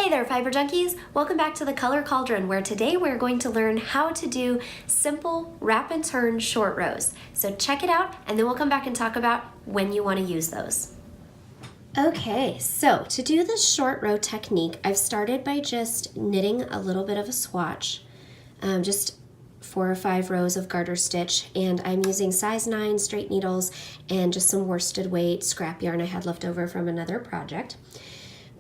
Hey there, Fiber Junkies! Welcome back to the Color Cauldron, where today we're going to learn how to do simple wrap and turn short rows. So check it out, and then we'll come back and talk about when you want to use those. Okay, so to do the short row technique, I've started by just knitting a little bit of a swatch, just 4 or 5 rows of garter stitch, and I'm using size 9 straight needles and just some worsted weight scrap yarn I had left over from another project.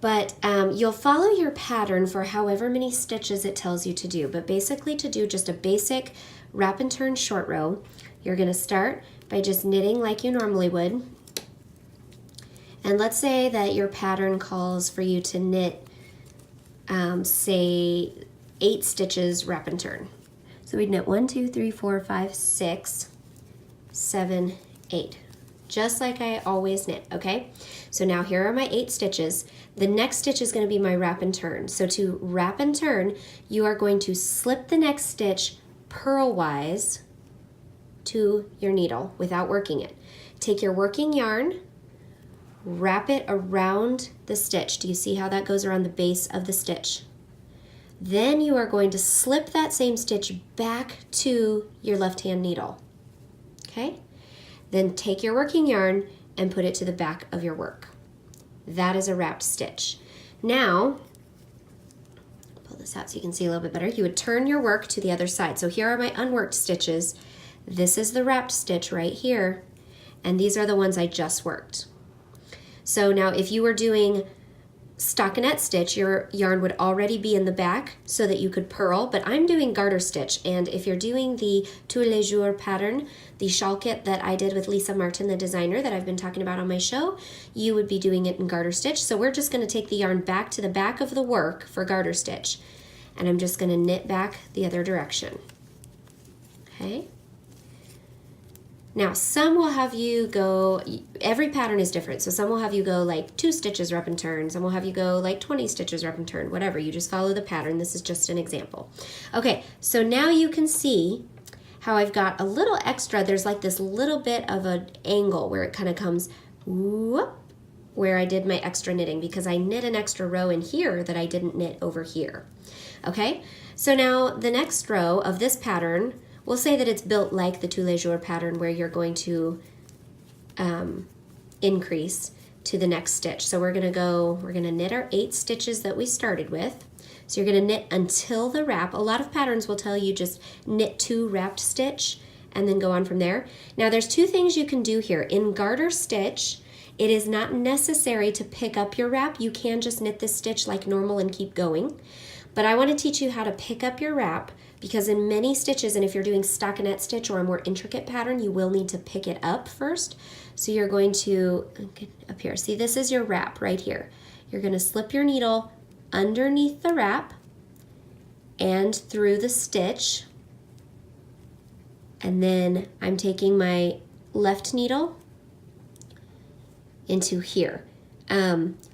But you'll follow your pattern for however many stitches it tells you to do. But basically, to do just a basic wrap and turn short row, you're going to start by just knitting like you normally would. And let's say that your pattern calls for you to knit, say, 8 stitches wrap and turn. So we'd knit 1, 2, 3, 4, 5, 6, 7, 8. Just like I always knit, okay? So now here are my 8 stitches. The next stitch is going to be my wrap and turn. So to wrap and turn, you are going to slip the next stitch purlwise to your needle without working it. Take your working yarn, wrap it around the stitch. Do you see how that goes around the base of the stitch? Then you are going to slip that same stitch back to your left-hand needle, okay? Then take your working yarn and put it to the back of your work. That is a wrapped stitch. Now, pull this out so you can see a little bit better. You would turn your work to the other side. So here are my unworked stitches. This is the wrapped stitch right here, and these are the ones I just worked. So now if you were doing stockinette stitch, your yarn would already be in the back so that you could purl, but I'm doing garter stitch, and if you're doing the Tous les Jours pattern, the shawl kit that I did with Lisa Martin, the designer that I've been talking about on my show, you would be doing it in garter stitch. So we're just going to take the yarn back to the back of the work for garter stitch, and I'm just going to knit back the other direction. Okay. Now, some will have you go, every pattern is different, so some will have you go like 2 stitches wrap and turn, some will have you go like 20 stitches wrap and turn, whatever. You just follow the pattern. This is just an example. Okay, so now you can see how I've got a little extra. There's like this little bit of an angle where it kind of comes whoop, where I did my extra knitting because I knit an extra row in here that I didn't knit over here. Okay, so now the next row of this pattern, we'll say that it's built like the Tous les Jours pattern where you're going to increase to the next stitch. So we're gonna knit our 8 stitches that we started with. So you're gonna knit until the wrap. A lot of patterns will tell you just knit 2 wrapped stitch and then go on from there. Now there's 2 things you can do here. In garter stitch, it is not necessary to pick up your wrap. You can just knit this stitch like normal and keep going. But I want to teach you how to pick up your wrap because in many stitches, and if you're doing stockinette stitch or a more intricate pattern, you will need to pick it up first. So you're going to, up here, see this is your wrap right here. You're going to slip your needle underneath the wrap and through the stitch. And then I'm taking my left needle into here.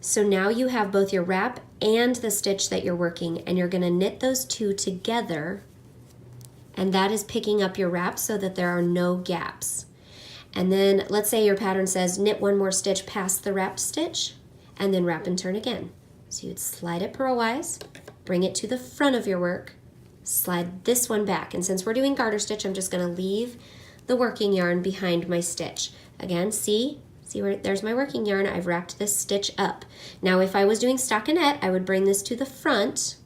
So now you have both your wrap and the stitch that you're working, and you're going to knit those 2 together, and that is picking up your wrap so that there are no gaps. And then let's say your pattern says knit 1 more stitch past the wrapped stitch and then wrap and turn again. So you'd slide it purlwise, bring it to the front of your work, slide this one back, and since we're doing garter stitch, I'm just going to leave the working yarn behind my stitch. Again, see where there's my working yarn. I've wrapped this stitch up. Now if I was doing stockinette, I would bring this to the front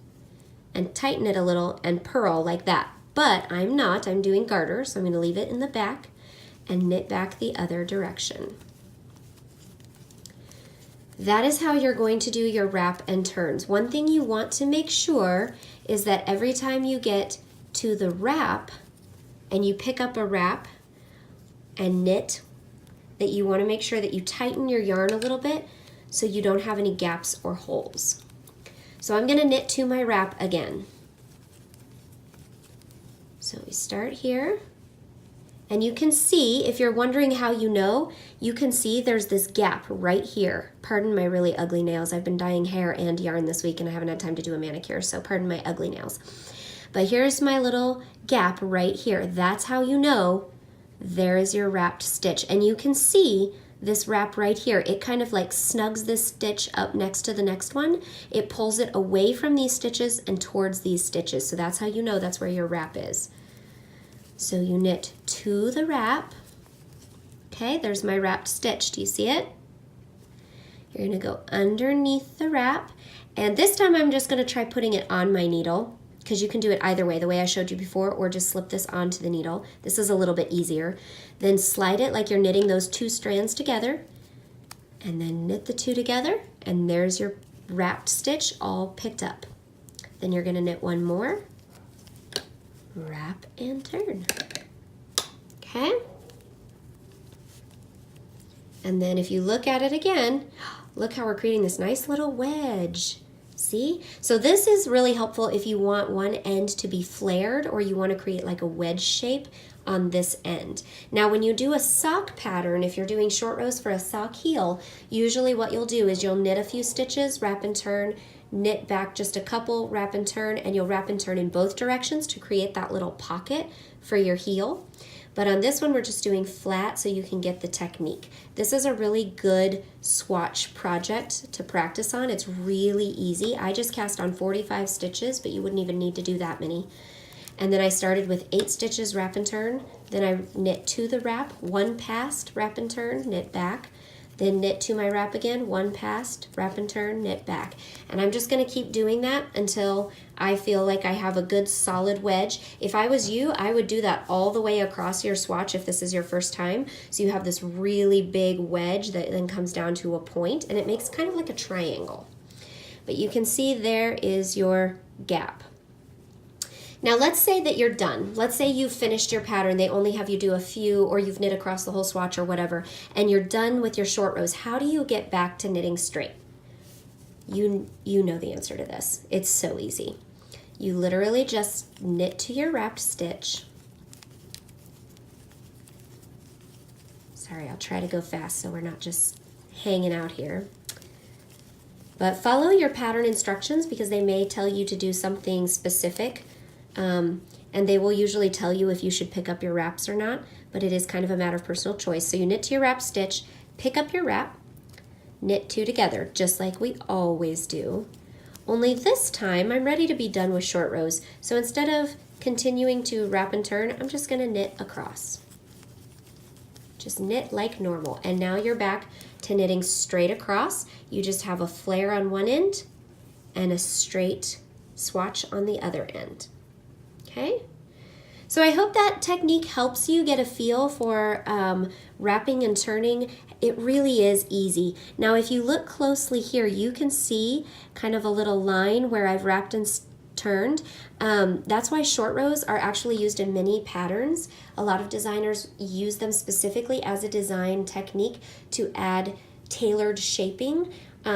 and tighten it a little and purl like that. But I'm not, I'm doing garter, so I'm going to leave it in the back and knit back the other direction. That is how you're going to do your wrap and turns. One thing you want to make sure is that every time you get to the wrap and you pick up a wrap and knit, that you want to make sure that you tighten your yarn a little bit so you don't have any gaps or holes. So I'm going to knit to my wrap again. So we start here, and you can see, if you're wondering how you know, you can see there's this gap right here. Pardon my really ugly nails. I've been dyeing hair and yarn this week and I haven't had time to do a manicure, so pardon my ugly nails. But here's my little gap right here. That's how you know there is your wrapped stitch. And you can see this wrap right here, it kind of like snugs this stitch up next to the next one. It pulls it away from these stitches and towards these stitches. So that's how you know that's where your wrap is. So you knit to the wrap. Okay, there's my wrapped stitch. Do you see it? You're gonna go underneath the wrap. And this time I'm just gonna try putting it on my needle, because you can do it either way, the way I showed you before, or just slip this onto the needle. This is a little bit easier. Then slide it like you're knitting those two strands together, and then knit the two together, and there's your wrapped stitch all picked up. Then you're gonna knit one more, wrap and turn. Okay? And then if you look at it again, look how we're creating this nice little wedge. See? So this is really helpful if you want one end to be flared or you want to create like a wedge shape on this end. Now when you do a sock pattern, if you're doing short rows for a sock heel, usually what you'll do is you'll knit a few stitches, wrap and turn, knit back just a couple, wrap and turn, and you'll wrap and turn in both directions to create that little pocket for your heel. But on this one, we're just doing flat so you can get the technique. This is a really good swatch project to practice on. It's really easy. I just cast on 45 stitches, but you wouldn't even need to do that many. And then I started with 8 stitches, wrap and turn. Then I knit to the wrap, 1 past, wrap and turn, knit back. Then knit to my wrap again, 1 past, wrap and turn, knit back. And I'm just gonna keep doing that until I feel like I have a good solid wedge. If I was you, I would do that all the way across your swatch if this is your first time. So you have this really big wedge that then comes down to a point, and it makes kind of like a triangle. But you can see there is your gap. Now let's say that you're done. Let's say you've finished your pattern. They only have you do a few, or you've knit across the whole swatch or whatever, and you're done with your short rows. How do you get back to knitting straight? You know the answer to this. It's so easy. You literally just knit to your wrapped stitch. Sorry, I'll try to go fast so we're not just hanging out here. But follow your pattern instructions because they may tell you to do something specific. And they will usually tell you if you should pick up your wraps or not, but it is kind of a matter of personal choice. So you knit to your wrap stitch, pick up your wrap, knit 2 together, just like we always do. Only this time I'm ready to be done with short rows. So instead of continuing to wrap and turn, I'm just gonna knit across. Just knit like normal. And now you're back to knitting straight across. You just have a flare on one end and a straight swatch on the other end. Okay, so I hope that technique helps you get a feel for wrapping and turning. It really is easy. Now if you look closely here, you can see kind of a little line where I've wrapped and turned. That's why short rows are actually used in many patterns. A lot of designers use them specifically as a design technique to add tailored shaping.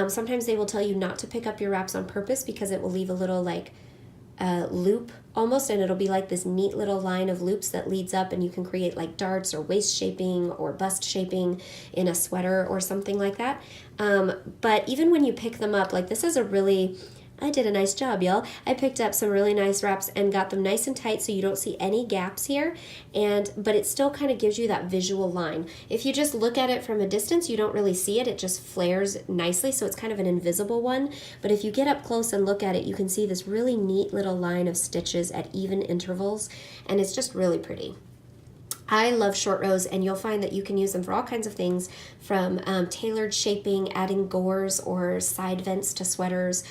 Sometimes they will tell you not to pick up your wraps on purpose because it will leave a little like loop almost, and it'll be like this neat little line of loops that leads up, and you can create like darts or waist shaping or bust shaping in a sweater or something like that. But even when you pick them up, like this is a really, I did a nice job, y'all. I picked up some really nice wraps and got them nice and tight so you don't see any gaps here, but it still kind of gives you that visual line. If you just look at it from a distance, you don't really see it. It just flares nicely, so it's kind of an invisible one. But if you get up close and look at it, you can see this really neat little line of stitches at even intervals, and it's just really pretty. I love short rows, and you'll find that you can use them for all kinds of things, from tailored shaping, adding gores or side vents to sweaters,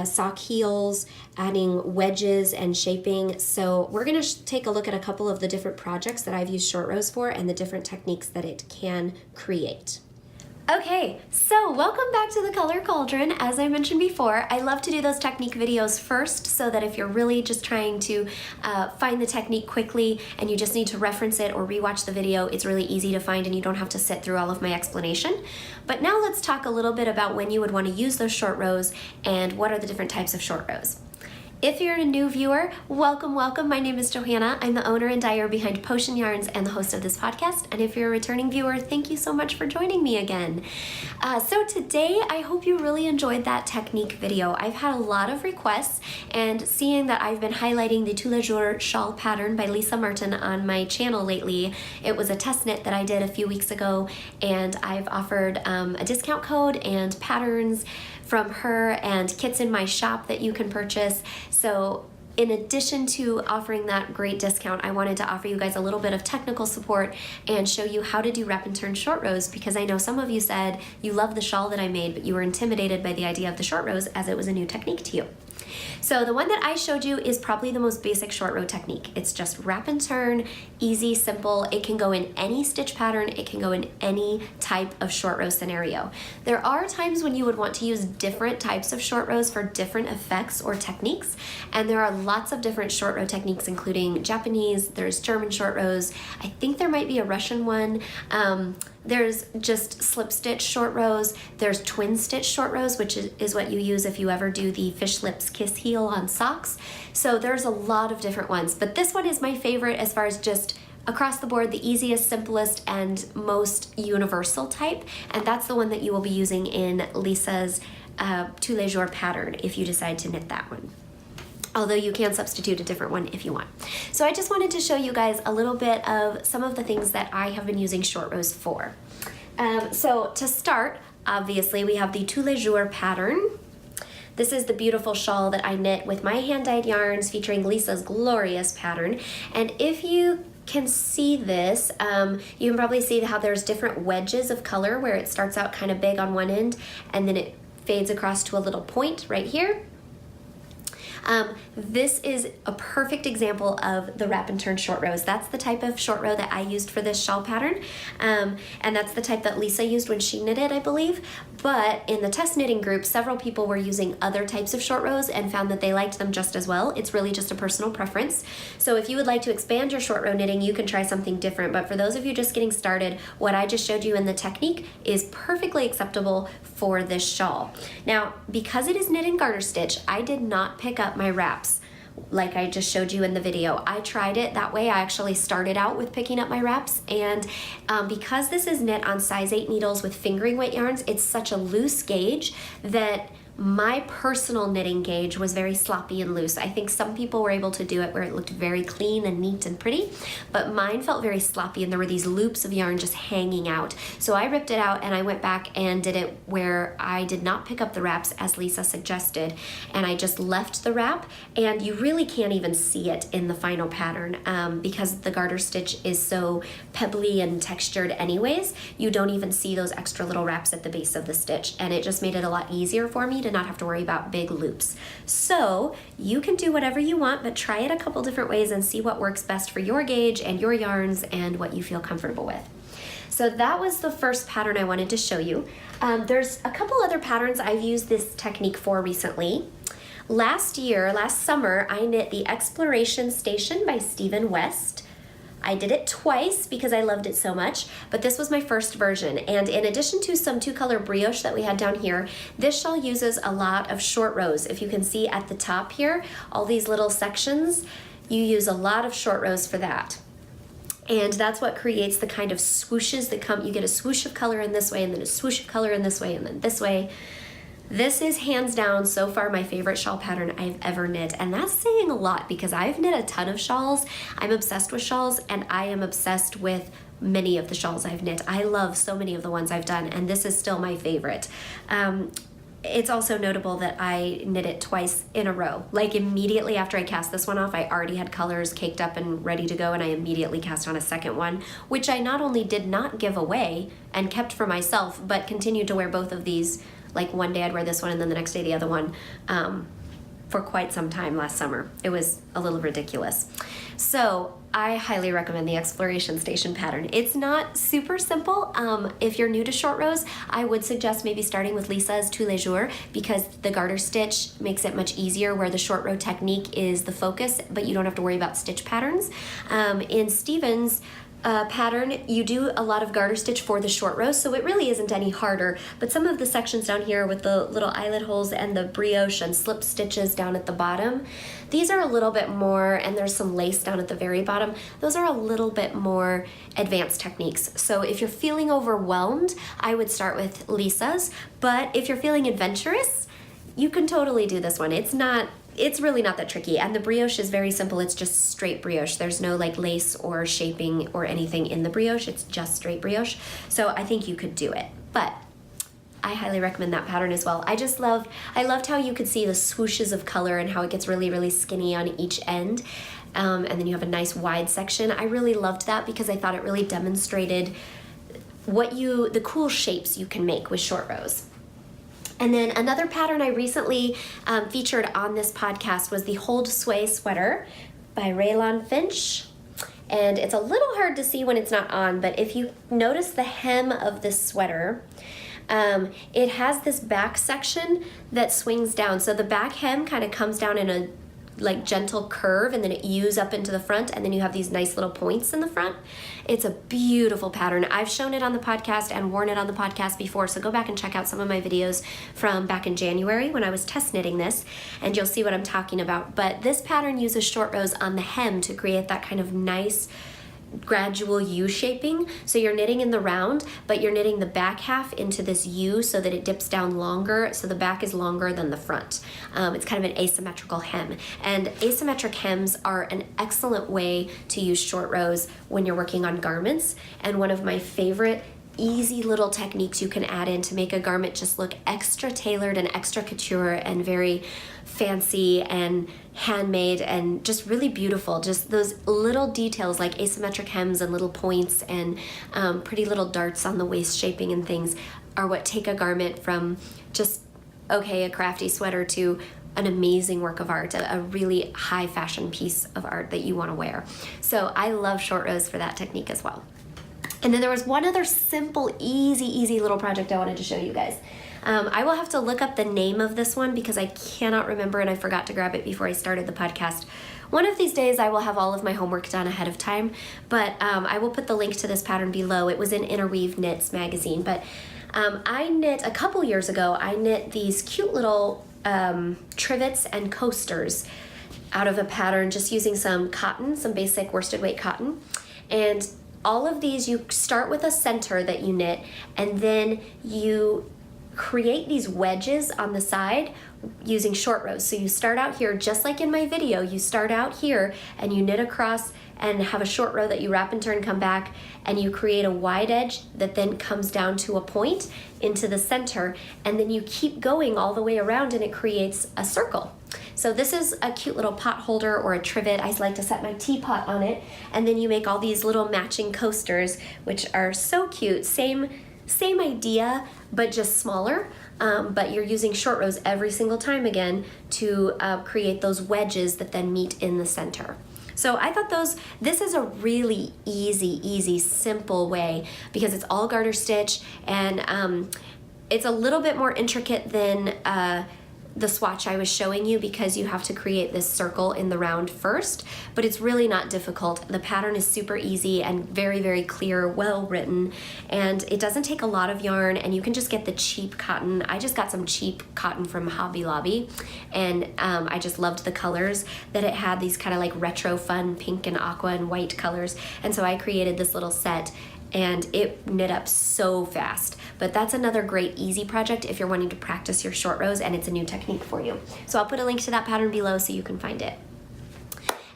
sock heels, adding wedges and shaping. So we're going to take a look at a couple of the different projects that I've used short rows for and the different techniques that it can create. Okay, so welcome back to the Color Cauldron. As I mentioned before, I love to do those technique videos first so that if you're really just trying to find the technique quickly and you just need to reference it or rewatch the video, it's really easy to find and you don't have to sit through all of my explanation. But now let's talk a little bit about when you would want to use those short rows and what are the different types of short rows. If you're a new viewer, welcome, welcome. My name is Johanna. I'm the owner and dyer behind Potion Yarns and the host of this podcast. And if you're a returning viewer, thank you so much for joining me again. So today, I hope you really enjoyed that technique video. I've had a lot of requests, and seeing that I've been highlighting the Tous les Jours shawl pattern by Lisa Martin on my channel lately, it was a test knit that I did a few weeks ago, and I've offered a discount code and patterns from her and kits in my shop that you can purchase. So in addition to offering that great discount, I wanted to offer you guys a little bit of technical support and show you how to do wrap and turn short rows, because I know some of you said you love the shawl that I made, but you were intimidated by the idea of the short rows as it was a new technique to you. So the one that I showed you is probably the most basic short row technique. It's just wrap and turn, easy, simple. It can go in any stitch pattern. It can go in any type of short row scenario. There are times when you would want to use different types of short rows for different effects or techniques. And there are lots of different short row techniques, including Japanese, there's German short rows. I think there might be a Russian one. There's just slip stitch short rows. There's twin stitch short rows, which is what you use if you ever do the fish lips kiss heel on socks. So there's a lot of different ones, but this one is my favorite as far as just across the board, the easiest, simplest, and most universal type. And that's the one that you will be using in Lisa's Tous les Jours pattern if you decide to knit that one. Although you can substitute a different one if you want. So I just wanted to show you guys a little bit of some of the things that I have been using short rows for. So to start, obviously we have the Tous les Jours pattern. This is the beautiful shawl that I knit with my hand-dyed yarns featuring Lisa's glorious pattern. And if you can see this, you can probably see how there's different wedges of color where it starts out kind of big on one end and then it fades across to a little point right here. This is a perfect example of the wrap and turn short rows. That's the type of short row that I used for this shawl pattern, and that's the type that Lisa used when she knitted, I believe. But in the test knitting group, several people were using other types of short rows and found that they liked them just as well. It's really just a personal preference. So if you would like to expand your short row knitting, you can try something different. But for those of you just getting started, what I just showed you in the technique is perfectly acceptable for this shawl. Now, because it is knit and garter stitch, I did not pick up my wraps like I just showed you in the video. I tried it that way. I actually started out with picking up my wraps, and because this is knit on size 8 needles with fingering weight yarns, it's such a loose gauge that my personal knitting gauge was very sloppy and loose. I think some people were able to do it where it looked very clean and neat and pretty, but mine felt very sloppy and there were these loops of yarn just hanging out. So I ripped it out and I went back and did it where I did not pick up the wraps as Lisa suggested, and I just left the wrap, and you really can't even see it in the final pattern because the garter stitch is so pebbly and textured anyways. You don't even see those extra little wraps at the base of the stitch, and it just made it a lot easier for me to not have to worry about big loops. So you can do whatever you want, but try it a couple different ways and see what works best for your gauge and your yarns and what you feel comfortable with. So that was the first pattern I wanted to show you. There's a couple other patterns I've used this technique for recently. Last summer, I knit the Exploration Station by Stephen West. I did it twice because I loved it so much, but this was my first version. And in addition to some 2-color brioche that we had down here, this shawl uses a lot of short rows. If you can see at the top here, all these little sections, you use a lot of short rows for that. And that's what creates the kind of swooshes that come. You get a swoosh of color in this way, and then a swoosh of color in this way, and then this way. This is hands down so far my favorite shawl pattern I've ever knit, and that's saying a lot because I've knit a ton of shawls. I'm obsessed with shawls, and I am obsessed with many of the shawls I've knit. I love so many of the ones I've done, and this is still my favorite. It's also notable that I knit it twice in a row. Like immediately after I cast this one off, I already had colors caked up and ready to go, and I immediately cast on a second one, which I not only did not give away and kept for myself, but continued to wear both of these. Like one day I'd wear this one and then the next day the other one for quite some time last summer. It was a little ridiculous. So I highly recommend the Exploration Station pattern. It's not super simple. If you're new to short rows, I would suggest maybe starting with Lisa's Tous les Jours because the garter stitch makes it much easier where the short row technique is the focus, but you don't have to worry about stitch patterns. In Stephen's pattern, you do a lot of garter stitch for the short rows, so it really isn't any harder, but some of the sections down here with the little eyelet holes and the brioche and slip stitches down at the bottom, these are a little bit more, and there's some lace down at the very bottom, those are a little bit more advanced techniques. So if you're feeling overwhelmed, I would start with Lisa's, but if you're feeling adventurous, you can totally do this one. It's really not that tricky, and the brioche is very simple. It's just straight brioche. There's no like lace or shaping or anything in the brioche. It's just straight brioche. So I think you could do it, but I highly recommend that pattern as well. I loved how you could see the swooshes of color and how it gets really, really skinny on each end. And then you have a nice wide section. I really loved that because I thought it really demonstrated the cool shapes you can make with short rows. And then another pattern I recently featured on this podcast was the Hold Sway Sweater by Raylon Finch. And it's a little hard to see when it's not on, but if you notice the hem of this sweater, it has this back section that swings down. So the back hem kind of comes down in a like gentle curve, and then it U's up into the front, and then you have these nice little points in the front. It's a beautiful pattern. I've shown it on the podcast and worn it on the podcast before, so go back and check out some of my videos from back in January when I was test knitting this, and you'll see what I'm talking about. But this pattern uses short rows on the hem to create that kind of nice gradual U shaping. So you're knitting in the round, but you're knitting the back half into this U so that it dips down longer, so the back is longer than the front. It's kind of an asymmetrical hem, and asymmetric hems are an excellent way to use short rows when you're working on garments, and one of my favorite easy little techniques you can add in to make a garment just look extra tailored and extra couture and very fancy and handmade and just really beautiful. Just those little details like asymmetric hems and little points and pretty little darts on the waist shaping and things are what take a garment from just, okay, a crafty sweater to an amazing work of art, a really high fashion piece of art that you want to wear. So I love short rows for that technique as well. And then there was one other simple, easy little project I wanted to show you guys. I will have to look up the name of this one because I cannot remember and I forgot to grab it before I started the podcast. One of these days I will have all of my homework done ahead of time, but I will put the link to this pattern below. It was in Interweave Knits magazine, but I knit a couple years ago, I knit these cute little trivets and coasters out of a pattern just using some cotton, some basic worsted weight cotton. And all of these, you start with a center that you knit, and then you create these wedges on the side using short rows. So you start out here, just like in my video, you start out here and you knit across and have a short row that you wrap and turn, come back, and you create a wide edge that then comes down to a point into the center, and then you keep going all the way around and it creates a circle. So this is a cute little pot holder or a trivet. I like to set my teapot on it, and then you make all these little matching coasters, which are so cute. Same idea, but just smaller. But you're using short rows every single time again to create those wedges that then meet in the center. So I thought this is a really easy, simple way because it's all garter stitch, and it's a little bit more intricate than the swatch I was showing you because you have to create this circle in the round first, but it's really not difficult. The pattern is super easy and very clear, well written, and it doesn't take a lot of yarn, and you can just get the cheap cotton. I just got some cheap cotton from Hobby Lobby, and I just loved the colors that it had, these kind of like retro fun pink and aqua and white colors, and so I created this little set, and it knit up so fast. But that's another great easy project if you're wanting to practice your short rows and it's a new technique for you. So I'll put a link to that pattern below so you can find it.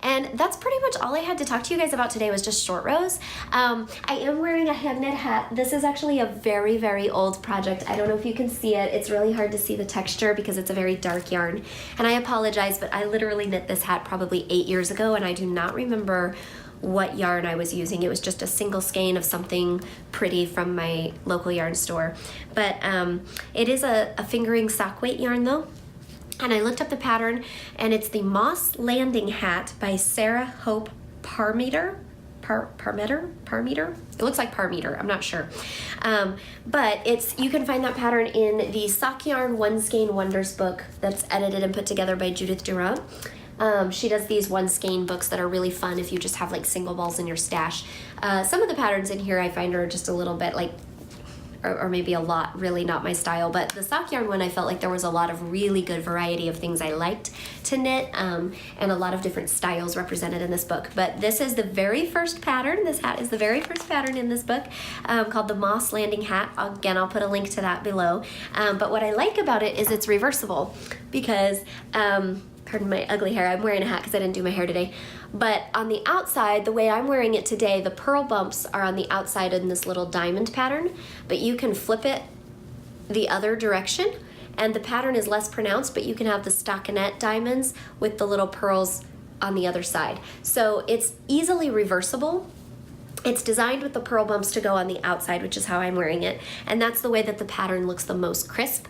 And that's pretty much all I had to talk to you guys about today was just short rows. I am wearing a hand knit hat. This is actually a very old project. I don't know if you can see it. It's really hard to see the texture because it's a very dark yarn. And I apologize, but I literally knit this hat probably 8 years ago, and I do not remember what yarn I was using. It was just a single skein of something pretty from my local yarn store. But it is a fingering sock weight yarn though. And I looked up the pattern, and it's the Moss Landing Hat by Sarah Hope Parmeter. Parmeter? It looks like Parmeter, I'm not sure. But you can find that pattern in the Sock Yarn One Skein Wonders book that's edited and put together by Judith Durant. She does these one skein books that are really fun if you just have like single balls in your stash. Some of the patterns in here I find are just a little bit like, or maybe a lot, really not my style, but the sock yarn one, I felt like there was a lot of really good variety of things I liked to knit, and a lot of different styles represented in this book. But this is the very first pattern. This hat is the very first pattern in this book, called the Moss Landing Hat. Again, I'll put a link to that below. But what I like about it is it's reversible because, pardon my ugly hair, I'm wearing a hat because I didn't do my hair today. But on the outside, the way I'm wearing it today, the pearl bumps are on the outside in this little diamond pattern, but you can flip it the other direction and the pattern is less pronounced, but you can have the stockinette diamonds with the little pearls on the other side. So it's easily reversible. It's designed with the pearl bumps to go on the outside, which is how I'm wearing it. And that's the way that the pattern looks the most crisp,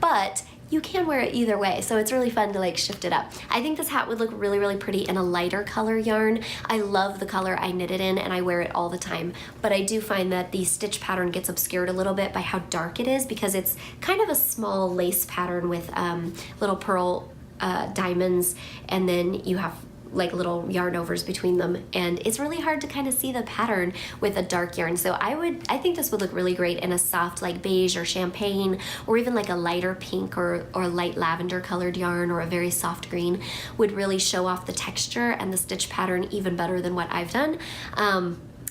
but you can wear it either way, so it's really fun to like shift it up. I think this hat would look really, really pretty in a lighter color yarn. I love the color I knit it in and I wear it all the time, but I do find that the stitch pattern gets obscured a little bit by how dark it is because it's kind of a small lace pattern with little pearl diamonds, and then you have like little yarn overs between them, and it's really hard to kind of see the pattern with a dark yarn. So I think this would look really great in a soft like beige or champagne, or even like a lighter pink or light lavender colored yarn, or a very soft green would really show off the texture and the stitch pattern even better than what I've done.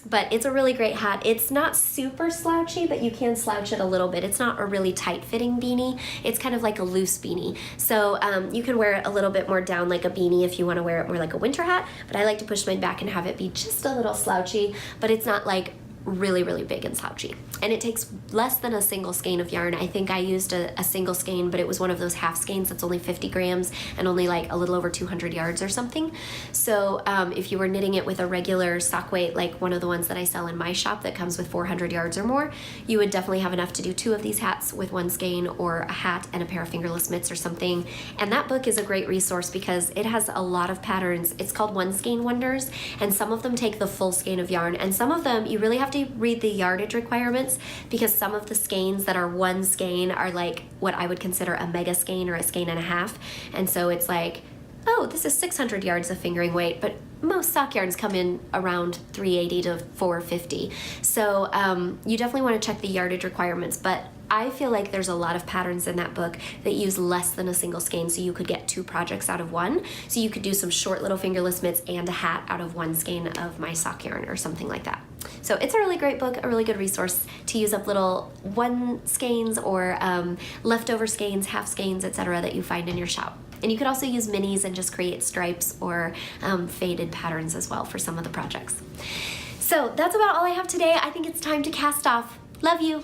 But it's a really great hat. It's not super slouchy, but you can slouch it a little bit. It's not a really tight fitting beanie. It's kind of like a loose beanie. So you can wear it a little bit more down like a beanie if you want to wear it more like a winter hat, but I like to push mine back and have it be just a little slouchy, but it's not like really, really big and slouchy. And it takes less than a single skein of yarn. I think I used a single skein, but it was one of those half skeins that's only 50 grams and only like a little over 200 yards or something. So if you were knitting it with a regular sock weight, like one of the ones that I sell in my shop that comes with 400 yards or more, you would definitely have enough to do 2 of these hats with one skein, or a hat and a pair of fingerless mitts or something. And that book is a great resource because it has a lot of patterns. It's called One Skein Wonders, and some of them take the full skein of yarn, and some of them you really have to read the yardage requirements, because some of the skeins that are one skein are like what I would consider a mega skein or a skein and a half. And so it's like, oh, this is 600 yards of fingering weight, but most sock yarns come in around 380 to 450. So you definitely want to check the yardage requirements, but I feel like there's a lot of patterns in that book that use less than a single skein, so you could get 2 projects out of one. So you could do some short little fingerless mitts and a hat out of one skein of my sock yarn or something like that. So it's a really great book, a really good resource to use up little one skeins or leftover skeins, half skeins, etc. that you find in your shop. And you could also use minis and just create stripes or faded patterns as well for some of the projects. So that's about all I have today. I think it's time to cast off. Love you.